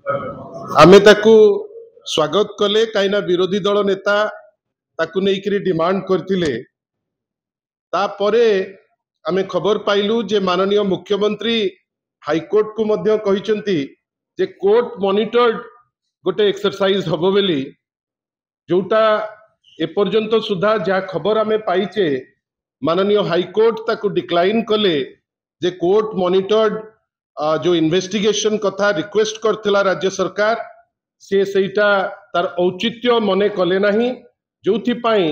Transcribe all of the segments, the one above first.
आमे ताकू स्वागत कले कहीं विरोधी दल नेता ताकू नहीं डिमांड करथिले तापरे आमे खबर पाइलु जे माननीय मुख्यमंत्री हाईकोर्ट को मध्य कहिसंती जे कोर्ट मॉनिटर्ड गोटे एक्सरसाइज हबो बेली जोटा एपर्यंत सुधा जहाँ खबर आमे पाइचे माननीय हाईकोर्ट ताकू डिक्लाइन कले जे कोर्ट मॉनिटर्ड जो इन्वेस्टिगेशन कथा रिक्वेस्ट करथिला राज्य सरकार से सेटा तार औचित्य मने कले नाही जोथि पाई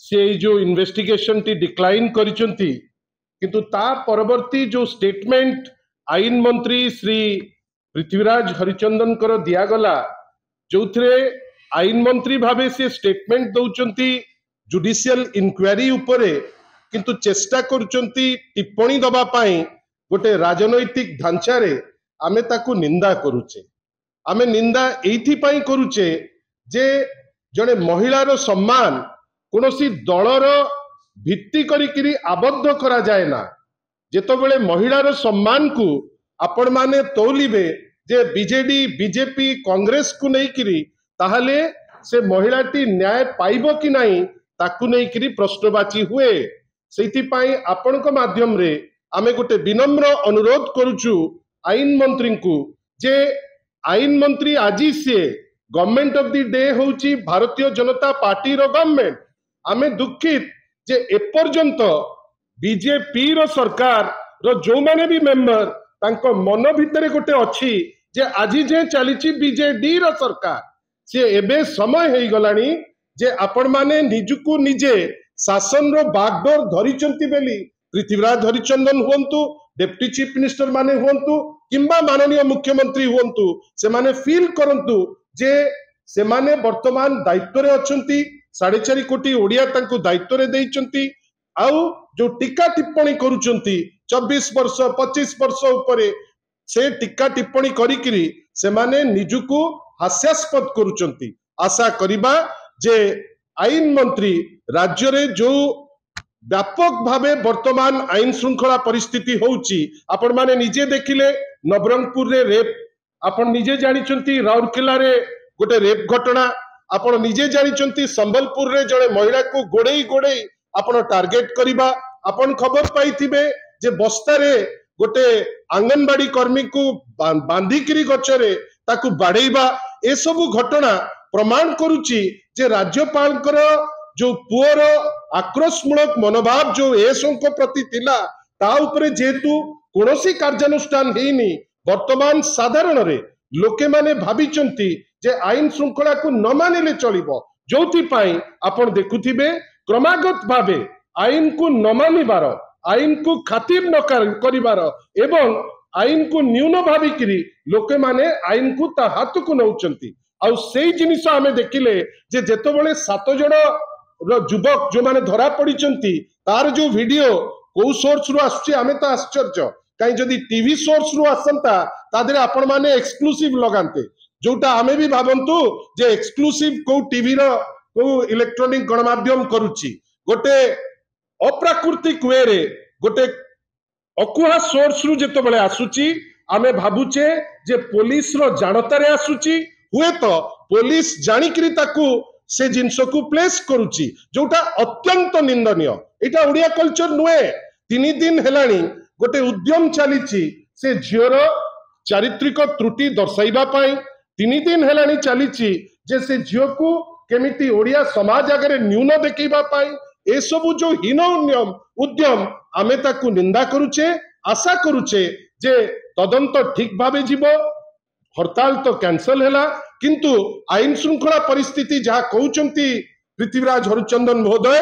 से जो इन्वेस्टिगेशन टी डिक्लाइन करिसंती किंतु ता परवर्ती जो स्टेटमेंट आईन मंत्री श्री पृथ्वीराज हरिचंदन कर दिया गला जोथरे आईन मंत्री भावे से स्टेटमेंट दउचंती जुडिशियल इंक्वायरी उपरे किंतु चेष्टा करुचंती टिप्पणी दबा पाई गोटे राजनैतिक ढांचारे आमे ताकू निंदा करुचे आमे निंदा एथि पाई करुचे जे जड़े महिलार सम्मान कोनोसी दलर भित्ति करिकिरी आबद्ध करा जाए ना जेतो बेले महिलार सम्मान को आपण माने तौलिबे जे बीजेडी बीजेपी कांग्रेस को नहीं किरी ताहले से महिलाटी न्याय पाइबो कि नहीं ताकू नहीं किरी प्रश्नवाची हुए सेति पाई आपनक माध्यम रे आमे गोटे विनम्र अनुरोध करुचु आईन मंत्री को जे आईन मंत्री आज से गवर्नमेंट ऑफ द डे होची भारतीय जनता पार्टी रो गवर्नमेंट आमे दुखित जे एपर्यंत बीजेपी रो सरकार रो जो माने भी मेंबर तांको मन भितरे गोटे अच्छी जे आज जे चलीची बीजेडी रो सरकार से एबे समय हेई गलानी जे आपण माने निजुकु निजे शासन रो बागडोर धरिचंती बेली पृथ्वीराज हरिचंदन हुंतु डेप्टी चीफ मिनिस्टर माने हुंतु किंबा माननीय मुख्यमंत्री हुंतु से माने फील करंतु जे से माने वर्तमान दायित्व रे अछंती 4.5 कोटी ओडिया तांको दायित्व रे देइचंती आउ जो टीका टिप्पणी करूचंती 24 वर्ष 25 वर्ष उपरे से टीका टिप्पणी करिकिरी से माने निजुकु हास्यास्पद करूचंती आशा करिबा जे आईन मंत्री राज्य रे जो व्यापक भावे वर्तमान आईन श्रृंखला परिस्थिति होउची आपण माने निजे देखिले नवरंगपुर रे रेप आपण निजे जानिचंती राउरकेला रे गोटे रेप घटना आपण निजे जानिचंती संबलपुर रे जड़े महिला को गोड़ेई गोड़ेई आपण टार्गेट करिबा आपण खबर पाइथिबे जे बस्ता रे गोटे आंगनबाड़ी कर्मी को बांधिकिरी गचरे ताकू बाड़ेइबा ए सबु घटना प्रमाण करुची जे राज्यपाल जो पुअर आक्रोशमूलक मनोभाव जो एसों प्रति थिला ता उपरे जेतु कोनोसी कार्यानुष्ठान हेनी वर्तमान साधारण रे लोके माने भाबिचंती जे आईन श्रृंखला को न मानिले चलिबो जोथि पाई आपण देखुथिबे क्रमागत भावे आईन को न मानिबार आईन को खातिर न करिबार एवं आईन को न्यून भाविकिरी लोके माने आईन को ता हाथ को नउचंती आउ सेई जिनिस आमे देखिले जे जेतबेले 7 जण युवक जो माने धरा पड़िचंती तार जो वीडियो को सोर्स रु आछी आमे तो आश्चर्य कहीं जदि टीवी सोर्स रु आसंता तादरे आपण माने एक्सक्लूसिव लगांते जोटा आमे भी भाबंतु जे एक्सक्लूसिव को टीवी रो को इलेक्ट्रॉनिक गणमाध्यम करूची गोटे अप्राकृतिक वे रे गोटे अकुहा सोर्स रु जेतबेले आसुची आमे भाबुचे जे पुलिस रो जानतारे आसुची हुए तो पुलिस जानिकरी ताकू से जिनस को प्लेस करुची जोटा अत्यंत निंदनीय एटा ओडिया कल्चर नुए 3 दिन हेलानी गोटे उद्यम चलीची से झियर चारित्रिक त्रुटि दर्शाइबा पाई 3 दिन हेलानी चलीची जे से झियो को केमिति ओडिया समाज आगे न्यून देखैबा पाई ए सबु जो हीन उद्यम आमे ताकू निंदा करुचे आशा करुचे जे तदंत ठीक भावे जीवो हड़ताल तो कैंसल हैला किंतु आईन श्रृंखला परिस्थिति जहाँ कहउचंती पृथ्वीराज हरिचंदन महोदय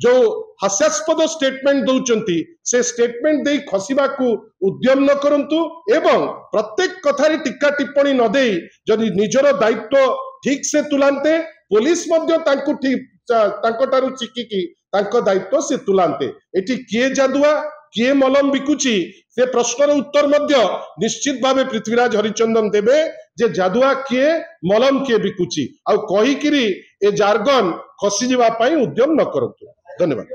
जो हास्यास्पद स्टेटमेंट दउचंती से स्टेटमेंट दे खसिबा को उद्यम न करंतु एवं प्रत्येक कथारे टिक्का टिप्पणी न देई जदि निजर दायित्व ठीक से तुलांते पुलिस मध्य तांको ठीक तांको तारु चिकिकी तांको दायित्व से तुलांते एटी किए जादुआ किए मलम बिकुची से प्रश्नर उत्तर मध्य निश्चित भावे पृथ्वीराज हरिचंदन देबे जे जादुआ किए मलम किए बिकुची आ कही किरी ए जार्गन खसी जीवा पाई उद्यम न करंतु धन्यवाद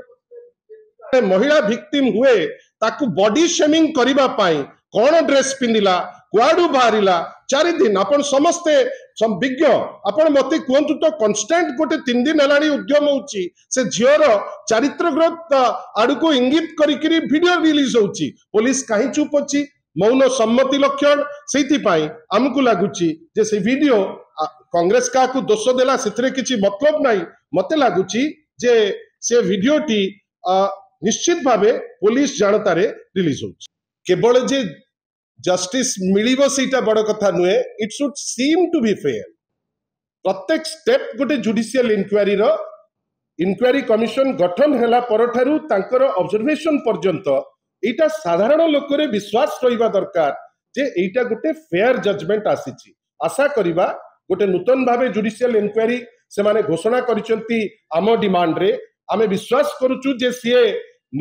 महिला भिक्टिम हुए ताकू बॉडी शेमिंग करिबा पाई कौन ड्रेस पिंधिला कुआडू बाहरिला 4 दिन आपण समस्ते विज्ञ आपण मते कहतु तो कन्स्टांट गोटे 3 दिन हेलानी उद्यम होची से झियर चरित्र ग्रोथ आड़को इंगित करिकरी वीडियो रिलीज होची पुलिस कहीं चुप अछि मौन सम्मति लक्षण से आमको लगुच जे से वीडियो कांग्रेस का दोष देला से किसी मतलब नहीं मते लगुच जे से वीडियोटी निश्चित भावे पुलिस जानतारे रिलीज हो केवल जे जस्टिस मिलिबो सेटा बड़ कथा नुहे it should seem to be fair प्रत्येक स्टेप गोटे जुडिशियल इंक्वायरी कमिशन गठन हैला परठारु तांकर ऑब्जर्वेशन पर्यंत एटा साधारण लोकरे विश्वास रहिबा दरकार जे एटा गोटे फेयर जजमेंट आसीची आशा करिबा गोटे नूतन भावे जुडिशियल इंक्वायरी से माने घोषणा करिसंती आम डिमांड रे आमे विश्वास करूचु जे सीए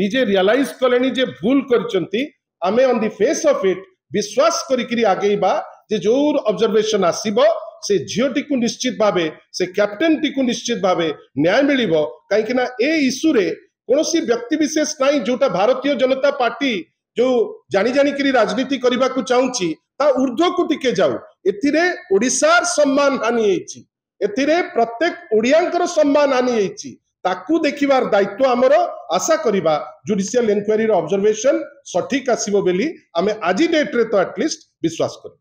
निजे रियलाइज कलेनी जे भूल करिसंती आमे on the face of it विश्वास करिकरी आगेबा जे जो ऑब्जर्वेशन आसीबो से झियोटी को निश्चित भावे से कैप्टेन टी को निश्चित भावे न्याय मिलिबो काहे कि ना ए इश्यू रे कोनोसी व्यक्ति विशेष नाही जोटा भारतीय जनता पार्टी जो जानी जानी करी राजनीति करबा को चाहूची ता ऊर्ध्व को टिके जाऊ एथिरे ओडिसार सम्मान हानि हेची एथिरे प्रत्येक ओडियांकर सम्मान हानि हेची ताकू देखिबार दायित्व आमर आशा करिबा जुडिशियल इंक्वायरी ऑब्जर्वेशन सठिक आसीबो बेली आमे आजि डेट रे तो एटलिस्ट विश्वास करू।